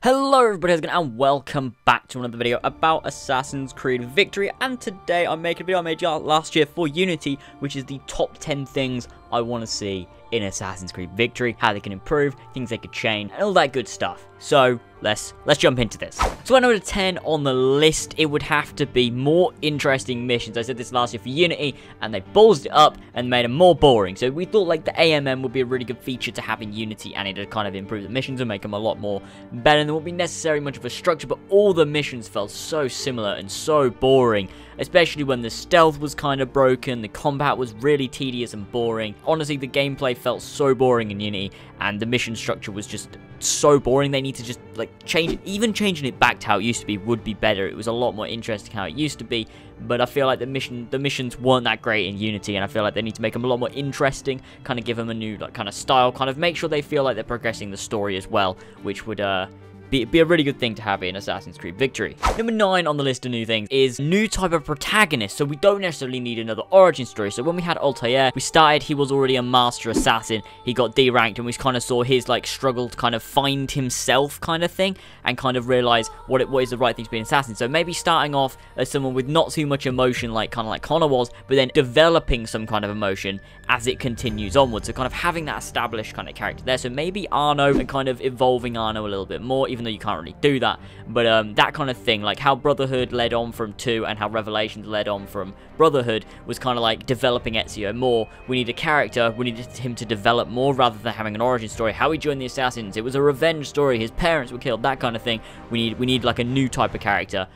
Hello everybody, how's it going, and welcome back to another video about Assassin's Creed Victory. And today I'm making a video I made last year for Unity, which is the top 10 things I want to see in Assassin's Creed Victory, how they can improve, things they could change, and all that good stuff. So let's jump into this. So at number 10 on the list, it would have to be more interesting missions. I said this last year for Unity, and they ballsed it up and made them more boring. So we thought like the AMM would be a really good feature to have in Unity, and it'd kind of improve the missions and make them a lot more better. And there won't be necessarily much of a structure, but all the missions felt so similar and so boring, especially when the stealth was kind of broken, the combat was really tedious and boring. Honestly, the gameplay felt so boring in Unity, and the mission structure was just so boring. They need to just like change it. Even changing it back to how it used to be would be better. It was a lot more interesting how it used to be, but I feel like the missions weren't that great in Unity, and I feel like they need to make them a lot more interesting, kind of give them a new like kind of style, kind of make sure they feel like they're progressing the story as well, which would be a really good thing to have in Assassin's Creed Victory. Number 9 on the list of new things is new type of protagonist, so we don't necessarily need another origin story. So when we had Altair, we started, he was already a master assassin, he got D-ranked, and we kind of saw his like struggle to kind of find himself kind of thing, and kind of realize what is the right thing to be an assassin. So maybe starting off as someone with not too much emotion, like kind of like Connor was, but then developing some kind of emotion as it continues onwards. So kind of having that established kind of character there. So maybe Arno, and kind of evolving Arno a little bit more, even though you can't really do that, but that kind of thing, like how Brotherhood led on from 2 and how Revelations led on from Brotherhood, was kind of like developing Ezio more. We need a character, we needed him to develop more rather than having an origin story, how he joined the Assassins, it was a revenge story, his parents were killed, that kind of thing. We need like a new type of character,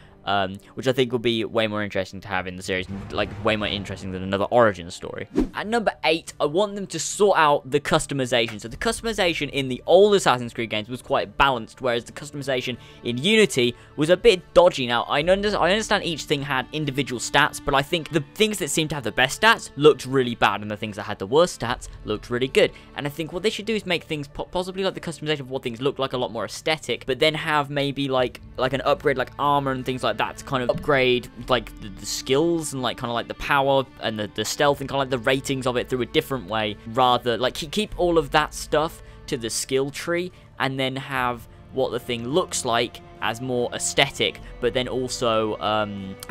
which I think will be way more interesting to have in the series, like way more interesting than another origin story. At number 8, I want them to sort out the customization. So the customization in the old Assassin's Creed games was quite balanced, whereas the customization in Unity was a bit dodgy. Now, I understand each thing had individual stats, but I think the things that seemed to have the best stats looked really bad, and the things that had the worst stats looked really good. And I think what they should do is make things possibly like the customization of what things look like a lot more aesthetic, but then have maybe like an upgrade like armor and things like that to kind of upgrade like the skills and like kind of like the power and the stealth and kind of like the ratings of it through a different way, rather like keep all of that stuff to the skill tree and then have what the thing looks like as more aesthetic, but then also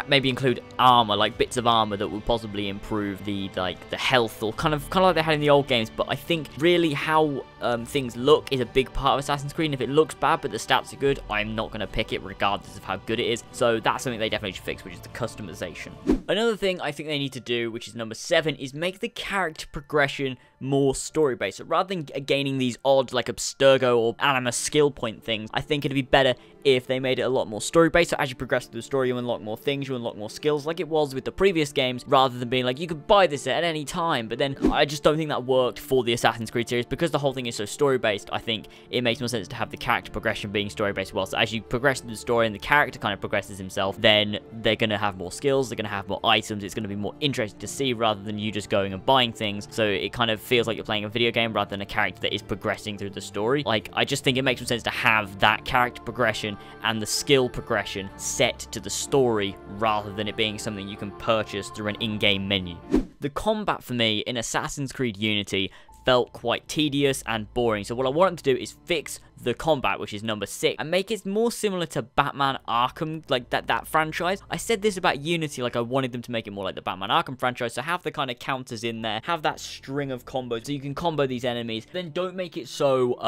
maybe include armor, like bits of armor that would possibly improve the health, or kind of like they had in the old games. But I think really how things look is a big part of Assassin's Creed, and if it looks bad but the stats are good, I'm not going to pick it regardless of how good it is. So that's something they definitely should fix, which is the customization. Another thing I think they need to do, which is number 7, is make the character progression more story-based. So rather than gaining these odd like Abstergo or Anima skill point things, I think it'd be better if they made it a lot more story-based. So as you progress through the story, you unlock more things, you unlock more skills, like it was with the previous games, rather than being like, you could buy this at any time. But then I just don't think that worked for the Assassin's Creed series, because the whole thing is so story-based. I think it makes more sense to have the character progression being story-based as well. So as you progress through the story and the character kind of progresses himself, then they're going to have more skills, they're going to have more items, it's going to be more interesting to see rather than you just going and buying things. So it kind of feels like you're playing a video game rather than a character that is progressing through the story. Like, I just think it makes more sense to have that character progression and the skill progression set to the story rather than it being something you can purchase through an in-game menu. The combat for me in Assassin's Creed Unity felt quite tedious and boring. So what I want them to do is fix the combat, which is number 6, and make it more similar to Batman Arkham, like that franchise. I said this about Unity, like I wanted them to make it more like the Batman Arkham franchise, so have the kind of counters in there, have that string of combos so you can combo these enemies, then don't make it so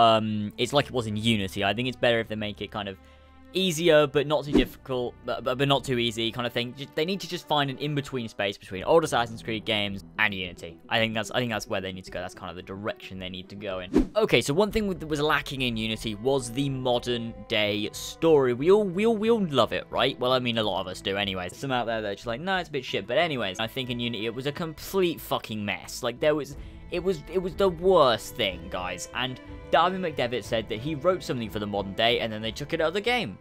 it's like it was in Unity. I think it's better if they make it kind of easier but not too difficult, but not too easy kind of thing. They need to just find an in-between space between old Assassin's Creed games and Unity. I think that's where they need to go. That's kind of the direction they need to go in. Okay, so one thing that was lacking in Unity was the modern day story. We all love it, right? Well, I mean, a lot of us do anyways. Some out there that are just like, no, it's a bit shit. But anyways, I think in Unity it was a complete fucking mess. Like it was the worst thing, guys. And Darby McDevitt said that he wrote something for the modern day and then they took it out of the game.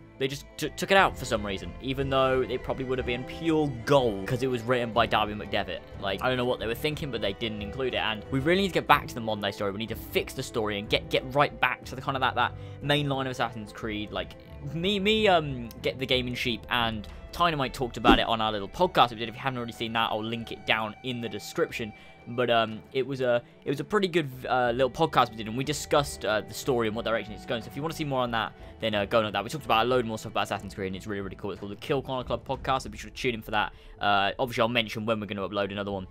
took it out for some reason, even though it probably would have been pure gold because it was written by Darby McDevitt. Like, I don't know what they were thinking, but they didn't include it. And we really need to get back to the modern day story. We need to fix the story and get right back to the kind of that main line of Assassin's Creed. Like, get the game in sheep and Dynamite talked about it on our little podcast we did. If you haven't already seen that, I'll link it down in the description. But it was a pretty good little podcast we did, and we discussed the story and what direction it's going. So if you want to see more on that, then go on that. We talked about a load more stuff about Assassin's Creed, and it's really, really cool. It's called the Kill Corner Club podcast, so be sure to tune in for that. Obviously, I'll mention when we're going to upload another one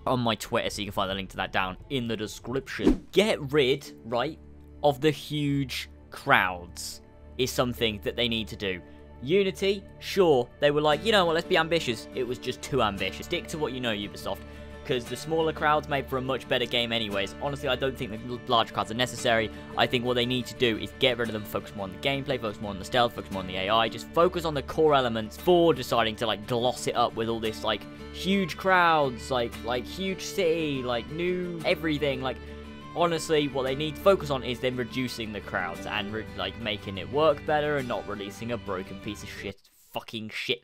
on my Twitter, so you can find the link to that down in the description. Get rid, right, of the huge crowds is something that they need to do. Unity, sure, they were like, you know what, let's be ambitious. It was just too ambitious. Stick to what you know, Ubisoft, because the smaller crowds made for a much better game anyways. Honestly, I don't think the large crowds are necessary. I think what they need to do is get rid of them, focus more on the gameplay, focus more on the stealth, focus more on the AI, just focus on the core elements for deciding to, like, gloss it up with all this, like, huge crowds, like huge city, like, new everything, like, honestly, what they need to focus on is then reducing the crowds and, like, making it work better and not releasing a broken piece of shit.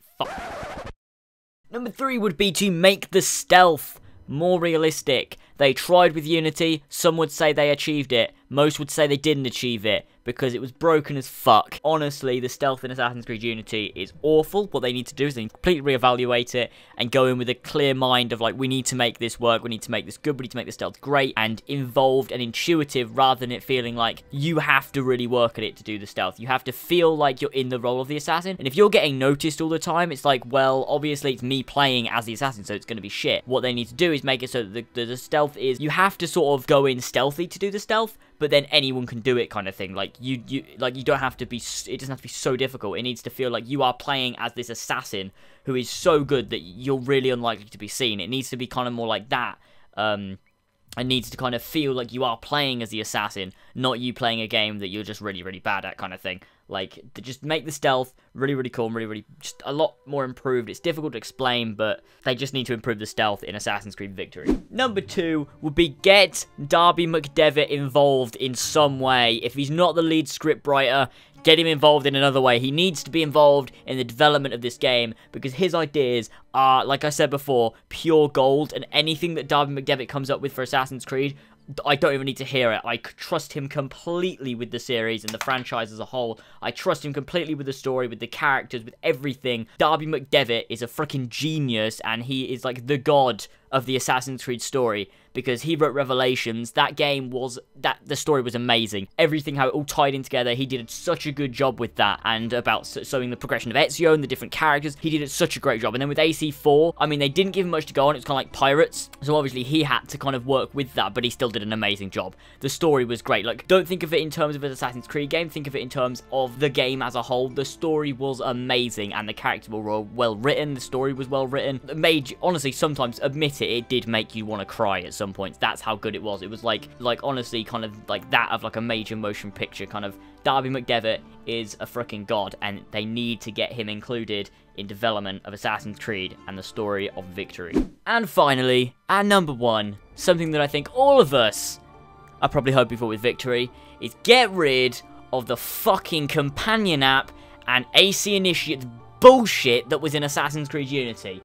Number 3 would be to make the stealth more realistic. They tried with Unity. Some would say they achieved it. Most would say they didn't achieve it because it was broken as fuck. Honestly, the stealth in Assassin's Creed Unity is awful. What they need to do is they need to completely reevaluate it and go in with a clear mind of, like, we need to make this work, we need to make this good, we need to make the stealth great and involved and intuitive, rather than it feeling like you have to really work at it to do the stealth. You have to feel like you're in the role of the assassin. And if you're getting noticed all the time, it's like, well, obviously it's me playing as the assassin, so it's going to be shit. What they need to do is make it so that the stealth is, you have to sort of go in stealthy to do the stealth, but then anyone can do it, kind of thing. Like, you don't have to be, it doesn't have to be so difficult. It needs to feel like you are playing as this assassin who is so good that you're really unlikely to be seen. It needs to be kind of more like that. It needs to kind of feel like you are playing as the assassin, not you playing a game that you're just really, really bad at, kind of thing. Like, just make the stealth really, really cool and really, really, just a lot more improved. It's difficult to explain, but they just need to improve the stealth in Assassin's Creed Victory. Number 2 would be get Darby McDevitt involved in some way. If he's not the lead scriptwriter, get him involved in another way. He needs to be involved in the development of this game because his ideas are, like I said before, pure gold, and anything that Darby McDevitt comes up with for Assassin's Creed, I don't even need to hear it. I trust him completely with the series and the franchise as a whole. I trust him completely with the story, with the characters, with everything. Darby McDevitt is a freaking genius, and he is like the god of the Assassin's Creed story because he wrote Revelations. That game was, the story was amazing. Everything, how it all tied in together, he did such a good job with that, and about showing the progression of Ezio and the different characters, he did such a great job. And then with AC4, I mean, they didn't give him much to go on. It was kind of like Pirates, so obviously he had to kind of work with that, but he still did an amazing job. The story was great. Like, don't think of it in terms of an Assassin's Creed game, think of it in terms of the game as a whole. The story was amazing, and the characters were well written, the story was well written. It made, honestly, sometimes, admit it did make you want to cry at some points. That's how good it was. It was like honestly, kind of like that of like a major motion picture. Kind of, Darby McDevitt is a freaking god, and they need to get him included in development of Assassin's Creed and the story of Victory. And finally, at number 1, something that I think all of us are probably hoping for with Victory, is get rid of the fucking companion app and ACSyndicate bullshit that was in Assassin's Creed Unity.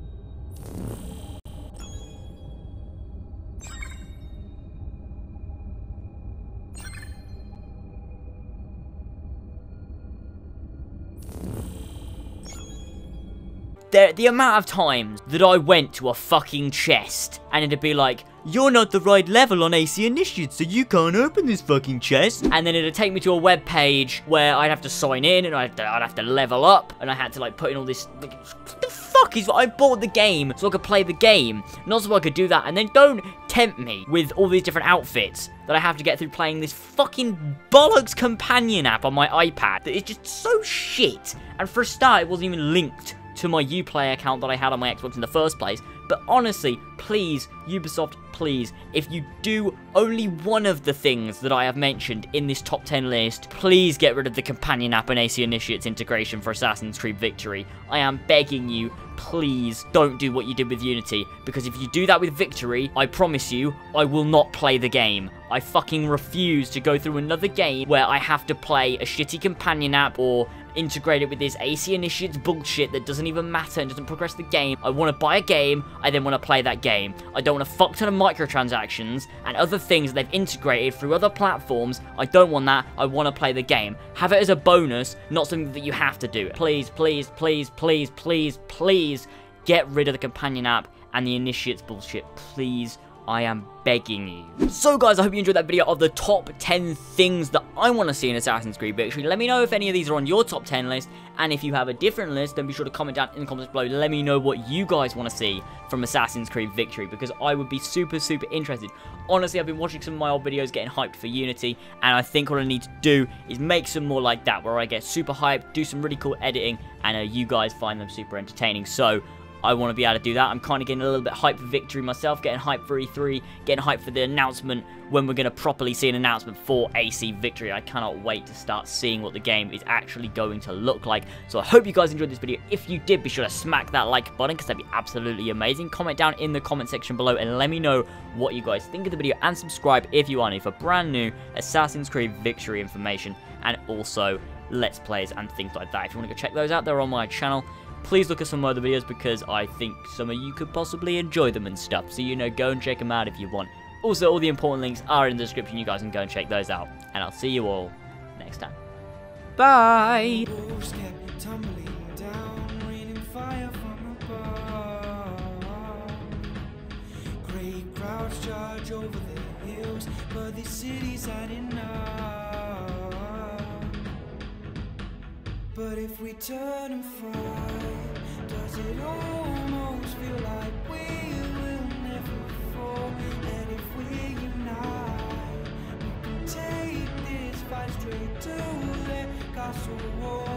The amount of times that I went to a fucking chest and it'd be like, you're not the right level on ACSyndicate, so you can't open this fucking chest. And then it'd take me to a web page where I'd have to sign in and I'd have to level up, and I had to like put in all this, like, what the fuck is, I bought the game so I could play the game, not so I could do that. And then don't tempt me with all these different outfits that I have to get through playing this fucking bollocks companion app on my iPad that is just so shit. And for a start, it wasn't even linked to my Uplay account that I had on my Xbox in the first place. But honestly, please, Ubisoft, please, if you do only one of the things that I have mentioned in this top 10 list, please get rid of the companion app and ACSyndicate's integration for Assassin's Creed Victory. I am begging you, please don't do what you did with Unity, because if you do that with Victory, I promise you, I will not play the game. I fucking refuse to go through another game where I have to play a shitty companion app or integrate it with this AC Initiates bullshit that doesn't even matter and doesn't progress the game. I want to buy a game, I then want to play that game. I don't want a fuck ton of microtransactions and other things that they've integrated through other platforms. I don't want that. I want to play the game. Have it as a bonus, not something that you have to do. Please, please, please, please, please, please get rid of the companion app and the Initiates bullshit. Please, I am begging you. So guys, I hope you enjoyed that video of the top 10 things that I want to see in Assassin's Creed Victory. Let me know if any of these are on your top 10 list, and if you have a different list, then be sure to comment down in the comments below. Let me know what you guys want to see from Assassin's Creed Victory, because I would be super, super interested. Honestly, I've been watching some of my old videos getting hyped for Unity, and I think what I need to do is make some more like that, where I get super hyped, do some really cool editing, and you guys find them super entertaining. So I want to be able to do that. I'm kind of getting a little bit hyped for Victory myself, getting hyped for E3, getting hyped for the announcement when we're going to properly see an announcement for ACVictory. I cannot wait to start seeing what the game is actually going to look like. So I hope you guys enjoyed this video. If you did, be sure to smack that like button, because that'd be absolutely amazing. Comment down in the comment section below and let me know what you guys think of the video, and subscribe if you are new for brand new Assassin's Creed Victory information, and also Let's Plays and things like that. If you want to go check those out, they're on my channel. Please look at some other videos, because I think some of you could possibly enjoy them and stuff. So, you know, go and check them out if you want. Also, all the important links are in the description. You guys can go and check those out. And I'll see you all next time. Bye! Great crowds charge over the hills, but the city's had enough. But if we turn and fight, does it almost feel like we will never fall? And if we unite, we can take this fight straight to the castle wall.